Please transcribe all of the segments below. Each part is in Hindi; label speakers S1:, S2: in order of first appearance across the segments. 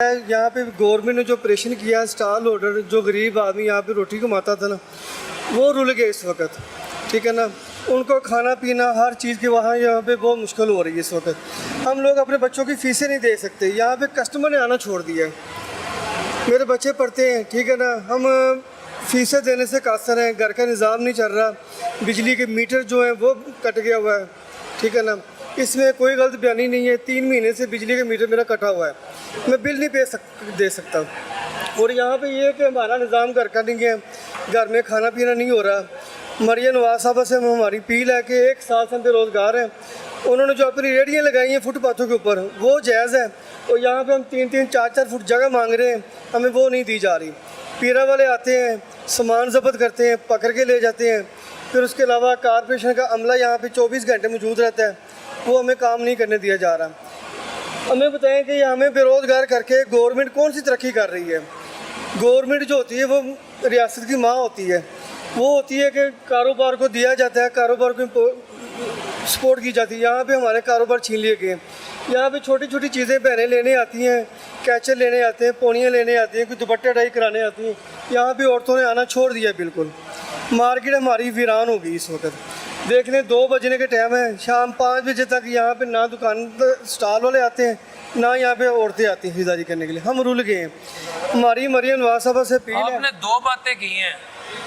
S1: यहाँ पे गवर्नमेंट ने जो ऑपरेशन किया स्टॉल होल्डर, जो गरीब आदमी यहाँ पे रोटी कमाता था ना, वो रुल गए इस वक्त। ठीक है ना, उनको खाना पीना हर चीज़ के वहाँ यहाँ पे बहुत मुश्किल हो रही है इस वक्त। हम लोग अपने बच्चों की फ़ीसें नहीं दे सकते, यहाँ पे कस्टमर ने आना छोड़ दिया है। मेरे बच्चे पढ़ते हैं, ठीक है ना, हम फ़ीसें देने से कासर हैं, घर का निज़ाम नहीं चल रहा, बिजली के मीटर जो हैं वो कट गया हुआ है। ठीक है ना, इसमें कोई गलत बयानी नहीं है। 3 महीने से बिजली का मीटर मेरा कटा हुआ है, मैं बिल नहीं दे सकता। और यहाँ पे ये है कि हमारा निज़ाम घर का नहीं है, घर में खाना पीना नहीं हो रहा। मरियम नवाज साहबा से हमारी अपील है कि 1 साल से हम बेरोज़गार हैं। उन्होंने जो अपनी रेहड़ियाँ लगाई हैं फुटपाथों के ऊपर, वो जायज़ है, और यहाँ पे हम 3-3, 4-4 फुट जगह मांग रहे हैं, हमें वो नहीं दी जा रही। पीरा वाले आते हैं, सामान ज़ब्त करते हैं, पकड़ के ले जाते हैं। फिर उसके अलावा कारपोरेशन का अमला यहाँ पे 24 घंटे मौजूद रहता है, वो हमें काम नहीं करने दिया जा रहा। हमें बताएं कि हमें बेरोज़गार करके गवर्नमेंट कौन सी तरक्की कर रही है। गवर्नमेंट जो होती है वो रियासत की माँ होती है, वो होती है कि कारोबार को दिया जाता है, कारोबार को सपोर्ट की जाती है। यहाँ पे हमारे कारोबार छीन लिए गए। यहाँ पे छोटी छोटी चीज़ें बहनें लेने आती हैं, कैचर लेने आते हैं, पोनियाँ लेने आती हैं, कोई दुपट्टे डाई कराने आती हैं। यहाँ पे औरतों ने आना छोड़ दिया बिल्कुल। मार्केट हमारी वीरान हो गई इस वक्त। देख लें 2 बजने के टाइम है, शाम 5 बजे तक यहाँ पे ना दुकान स्टॉल वाले आते हैं, ना यहाँ पे औरतें आती हैं खरीदारी करने के लिए। हम रुल गए हैं। हमारी मरियम नवाज साहबा से अपील है।
S2: आपने 2 बातें की हैं।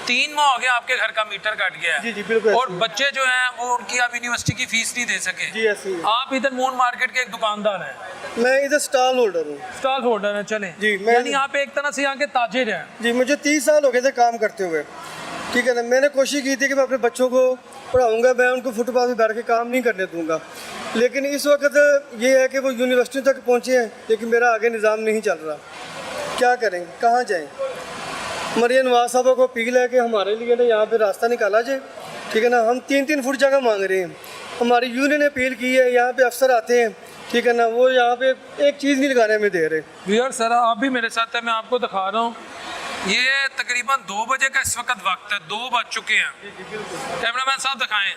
S2: 3 माह हो गया आपके घर का मीटर कट गया है।
S1: जी जी बिल्कुल।
S2: और बच्चे जो हैं वो उनकी आप यूनिवर्सिटी की फीस नहीं दे सके।
S1: जी ऐसी है।
S2: आप इधर मून मार्केट के एक दुकानदार हैं।
S1: मैं इधर स्टॉल होल्डर हूँ।
S2: स्टॉल होल्डर हैं, चलें
S1: जी। मैं
S2: यानी आप एक तरह से यहाँ के ताजिर हैं।
S1: जी, मुझे 30 साल हो गए थे काम करते हुए। ठीक है ना, मैंने कोशिश की थी कि मैं अपने बच्चों को पढ़ाऊँगा, मैं उनको फुटपाथ पर बैठ के काम नहीं करने दूँगा। लेकिन इस वक्त ये है कि वो यूनिवर्सिटी तक पहुँचे हैं, लेकिन मेरा आगे निज़ाम नहीं चल रहा। क्या करें, कहाँ जाएँ? मरियम नवाज साहबा को अपील है कि हमारे लिए ना यहाँ पे रास्ता निकाला जाए। ठीक है ना, हम 3-3 फुट जगह मांग रहे हैं। हमारी यूनियन ने अपील की है, यहाँ पे अफसर आते हैं, ठीक है ना, वो यहाँ पे एक चीज़ नहीं लगाने में दे रहे।
S2: व्यूअर सर आप भी मेरे साथ है, मैं आपको दिखा रहा हूँ। ये तकरीबन 2 बजे का इस वक्त वक्त है, 2 बज चुके हैं। कैमरामैन साहब दिखाएं।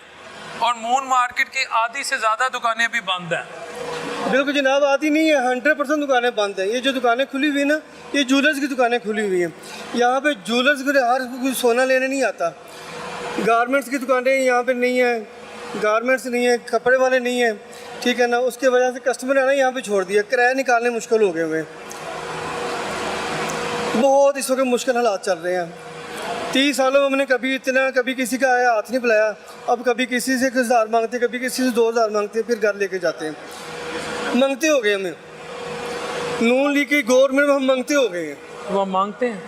S2: और मून मार्केट की आधी से ज़्यादा दुकानें अभी बंद हैं।
S1: बिल्कुल जनाब, आती नहीं है, 100% दुकानें बंद हैं। ये जो दुकानें खुली हुई ना, ये ज्वेलर्स की दुकानें खुली हुई हैं। यहाँ पे ज्वेलर्स को हर कोई सोना लेने नहीं आता। गारमेंट्स की दुकानें यहाँ पे नहीं हैं, गारमेंट्स नहीं है, कपड़े वाले नहीं हैं। ठीक है ना, उसके वजह से कस्टमर ने ना यहाँ पे छोड़ दिया, किराया निकालने मुश्किल हो गए हुए। बहुत इस वक्त मुश्किल हालात चल रहे हैं। 30 सालों में हमने कभी किसी का हाथ नहीं बुलाया। अब कभी किसी से 1000 मांगते, कभी किसी से 2000 मांगते, फिर घर लेके जाते हैं। मंगते हो गए हमें, नून लीग की गवर्नमेंट में हम मंगते हो गए हैं।
S2: वो हम मांगते हैं,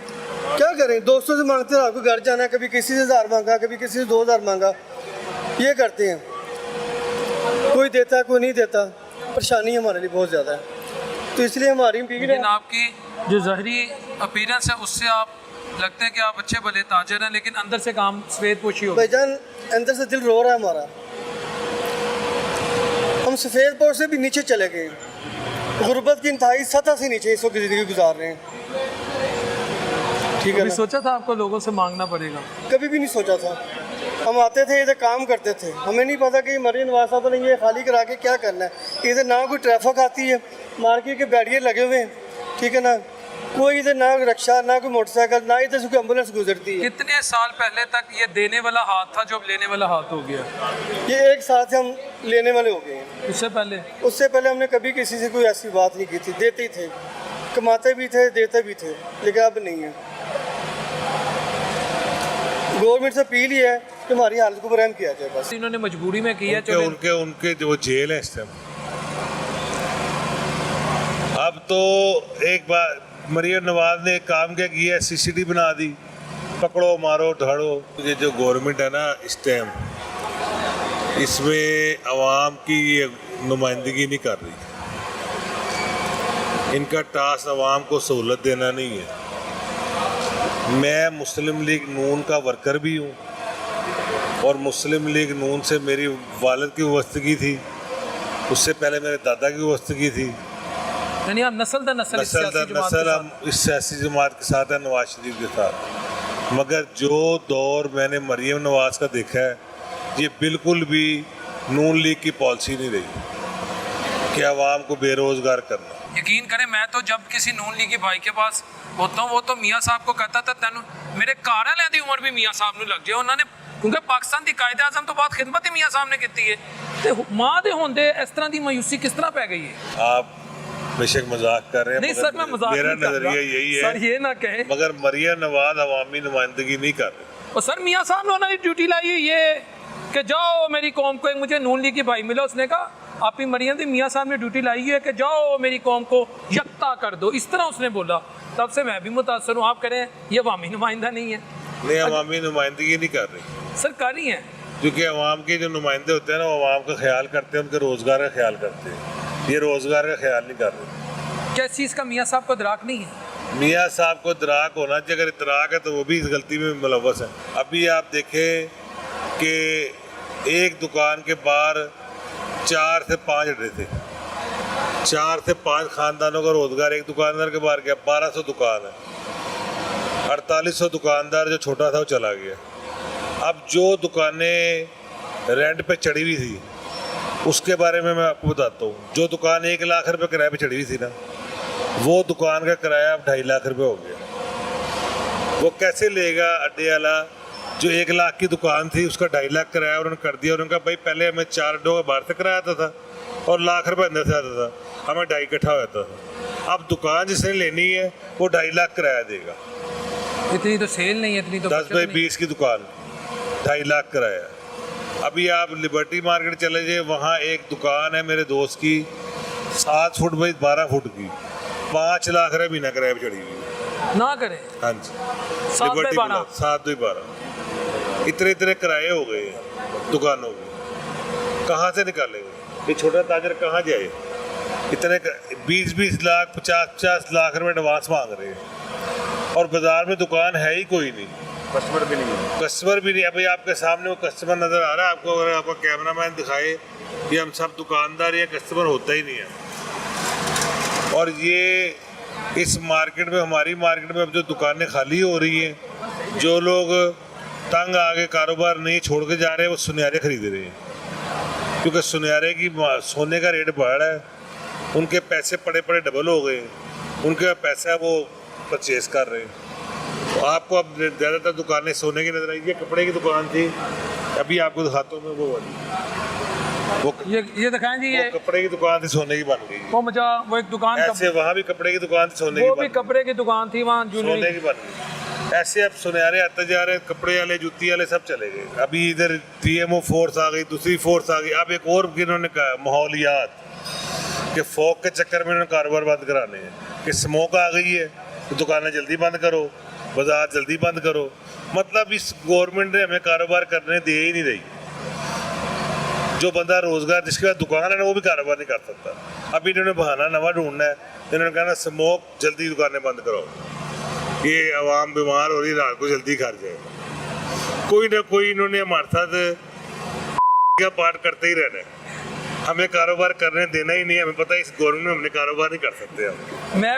S1: क्या करें, दोस्तों से मांगते हैं, आपको घर जाना है, कभी किसी से 1000 मांगा, कभी किसी से 2000 मांगा, ये करते हैं। कोई देता कोई नहीं देता, परेशानी हमारे लिए बहुत ज़्यादा है। तो इसलिए हमारी
S2: लेकिन आपकी जो ज़हरी अपीयरेंस है उससे आप लगते हैं कि आप अच्छे भले ताजर हैं, लेकिन अंदर से काम सफ़ेद पोशी हो।
S1: भाईजान अंदर से दिल रो रहा है हमारा। हम सफ़ेद पोश से भी नीचे चले गए, गुर्बत की इंतहाई सतह से नीचे इस वक्त ज़िंदगी गुजार रहे हैं। ठीक है,
S2: सोचा था आपको लोगों से मांगना पड़ेगा?
S1: कभी भी नहीं सोचा था। हम आते थे इधर काम करते थे, हमें नहीं पता कि मरियम नवाज साहब ने ये खाली करा के क्या करना है। इधर ना कोई ट्रैफिक आती है, मार्केट के बैरियर लगे हुए हैं। ठीक है ना, कोई इधर ना रिक्शा, ना कोई मोटरसाइकिल, ना इधर से कोई एम्बुलेंस गुजरती है।
S2: कितने साल पहले तक ये देने वाला हाथ था जो अब लेने वाला हाथ हो गया?
S1: ये 1 साल से हम लेने वाले हो गए हैं। उससे पहले हमने कभी किसी से कोई ऐसी बात नहीं की थी। देते ही थे, कमाते भी थे, देते भी थे, लेकिन अब नहीं है। गवर्नमेंट से अपील ही है कि हमारी हालत को रहम किया जाए बस।
S2: इन्होंने मजबूरी में किया।
S3: उनके जो जेल है इस टाइम। अब तो एक बार मरियम नवाज ने एक काम क्या किया है, CCTV बना दी, पकड़ो मारो धाड़ो। ये जो गवर्नमेंट है ना इस टाइम, इसमें अवाम की नुमाइंदगी नहीं कर रही। इनका टास्क अवाम को सहूलत देना नहीं है। मैं मुस्लिम लीग नून का वर्कर भी हूँ, और मुस्लिम लीग नून से मेरी वालिद की वाबस्तगी थी, उससे पहले मेरे दादा की वाबस्तगी थी।
S2: यानी आप नस्ल हम इस
S3: सियासी जमात के साथ है, नवाज शरीफ के साथ। मगर जो दौर मैंने मरियम नवाज का देखा है, ये बिल्कुल भी नून लीग की पॉलिसी नहीं रही कि आवाम को बेरोज़गार करना।
S2: यकीन करें, मैं तो जब किसी नून लीगी भाई के पास होता हूँ, वो तो मियाँ साहब को कहता था तेन मेरे घर वाले की उम्र भी मियाँ साहब ਨੂੰ ਲੱਗ ਜਾਏ ਉਹਨਾਂ ਨੇ, क्योंकि पाकिस्तान की कायदे आजम तो बाद खिदमत ही मियाँ साहब ने की है। तो माँ के होंदे इस तरह की मायूसी किस तरह पै गई है?
S3: आप बेशक मजाक कर रहे हैं,
S2: नहीं सर, मैं मजाक
S3: मेरा
S2: नहीं कर रहा।
S3: नजरिया यही है
S2: सर ये ना कहे,
S3: मगर मरियम नवाज अवामी नुमाइंदगी नहीं कर रहे।
S2: और सर मियाँ साहब ने उन्होंने ड्यूटी लाई हुई है कि जाओ मेरी कौम को, एक मुझे नून लीग की भाई मिला, उसने कहा आप ही मरियम थी, मियाँ साहब ने ड्यूटी लाई हुई है कि जाओ मेरी कौम को यकता कर दो, इस तरह उसने बोला। तब से मैं भी मुतासर हूँ। आप करें ये अवामी नुमाइंदा नहीं है?
S3: नहीं, अवामी नुमाइंदगी नहीं कर रही,
S2: सर कर रही हैं,
S3: क्योंकि अवाम के जो नुमाइंदे होते हैं ना, वो अवाम का ख्याल करते हैं, उनके रोज़गार का ख्याल करते हैं। ये रोज़गार का ख्याल नहीं कर रहे।
S2: क्या इस चीज़ का मियाँ साहब को दराक नहीं है?
S3: मियाँ साहब को दराक होना चाहिए, अगर इतराक है तो वो भी इस गलती में मुलव्वस है। अभी आप देखें कि एक दुकान के बाहर 4 से 5 अड्डे थे, 4 से 5 ख़ानदानों का रोज़गार एक दुकानदार के बाहर गया। 1200 दुकान है, 4800 दुकानदार जो छोटा था वो चला गया। अब जो दुकानें रेंट पे चढ़ी हुई थी उसके बारे में मैं आपको बताता हूँ। जो दुकान 1 लाख रुपए किराए पे चढ़ी हुई थी ना, वो दुकान का किराया अब 2.5 लाख रुपए हो गया। वो कैसे लेगा अड्डे वाला? जो 1 लाख की दुकान थी उसका 2.5 लाख किराया उन्होंने कर दिया। उन्होंने कहा भाई पहले हमें 4 अड्डों का बाहर से किराया आता था और लाख रुपए अंदर से आता था, हमें 2.5 इकट्ठा हो जाता था। अब दुकान जिसने लेनी है वो 2.5 लाख किराया देगा।
S2: इतनी तो सेल नहीं है, इतनी तो
S3: 10 बाई 20 की दुकान 2.5 लाख किराया। अभी आप लिबर्टी मार्केट चले जाइए, वहाँ एक दुकान है मेरे दोस्त की 7 फुट बाई 12 फुट की, 5 लाख रुपये महीना किराया पे चढ़ी हुई।
S2: ना करें।
S3: हाँ जी,
S2: 7 बाई 12
S3: 7 बाई 12 इतने किराए हो गए हैं दुकानों के, कहाँ से निकालेंगे? ये छोटा ताजर कहाँ जाए? इतने 20-20 लाख 50-50 लाख रुपए एडवांस मांग रहे हैं और बाजार में दुकान है ही कोई नहीं, कस्टमर भी नहीं। अभी आपके सामने वो कस्टमर नज़र आ रहा है आपको, अगर आपका कैमरामैन दिखाए, ये हम सब दुकानदार या कस्टमर होता ही नहीं है। और ये इस मार्केट में, हमारी मार्केट में अब जो दुकानें खाली हो रही हैं, जो लोग तंग आगे कारोबार नहीं छोड़ के जा रहे हैं, वो सुनहरे खरीद रहे हैं, क्योंकि सुनहरे की सोने का रेट बढ़ रहा है, उनके पैसे पड़े डबल हो गए, उनके पैसा वो परचेज कर रहे हैं। तो आपको अब ज़्यादातर दुकानें सोने की नजर आई। ये कपड़े की दुकान थी, अभी आपको दिखाता हूँ मैं वो वाली, वो
S2: ये दिखाएं जी, ये
S3: कपड़े की दुकान थी, सोने की बन गई।
S2: वो मुझे वो एक दुकान
S3: ऐसे वहाँ भी कपड़े की दुकान थी, सोने
S2: वो
S3: की
S2: भी
S3: बन
S2: कपड़े की दुकान थी, वहाँ
S3: गई, सोने की बन गई। ऐसे अब सुनहरे आते जा रहे हैं, कपड़े वाले जूती वाले सब चले गए। अभी इधर TMO फोर्स आ गई, दूसरी फोर्स आ गई। अब एक और इन्होंने कहा माहौलियात कि फॉग के चक्कर में इन्होंने कारोबार बंद कराने हैं, कि स्मोक आ गई है तो दुकानें जल्दी बंद करो, बाजार जल्दी बंद करो। मतलब इस गवर्नमेंट ने हमें कारोबार करने दे ही नहीं रही। जो बंदा रोजगार जिसके पास दुकान है ना, वो भी कारोबार नहीं कर सकता। अभी इन्होंने बहाना नवा ढूंढना है, इन्होंने कहना स्मोक जल्दी दुकानें बंद करो, ये आवाम बीमार हो रही, रात को जल्दी घर जाए। कोई ना कोई इन्होंने हमारे साथ का पार्ट करते ही रहना है, हमें कारोबार करने देना ही नहीं है। हमें पता है इस गवर्नमेंट में हमने कारोबार नहीं कर सकते हम।
S2: मैं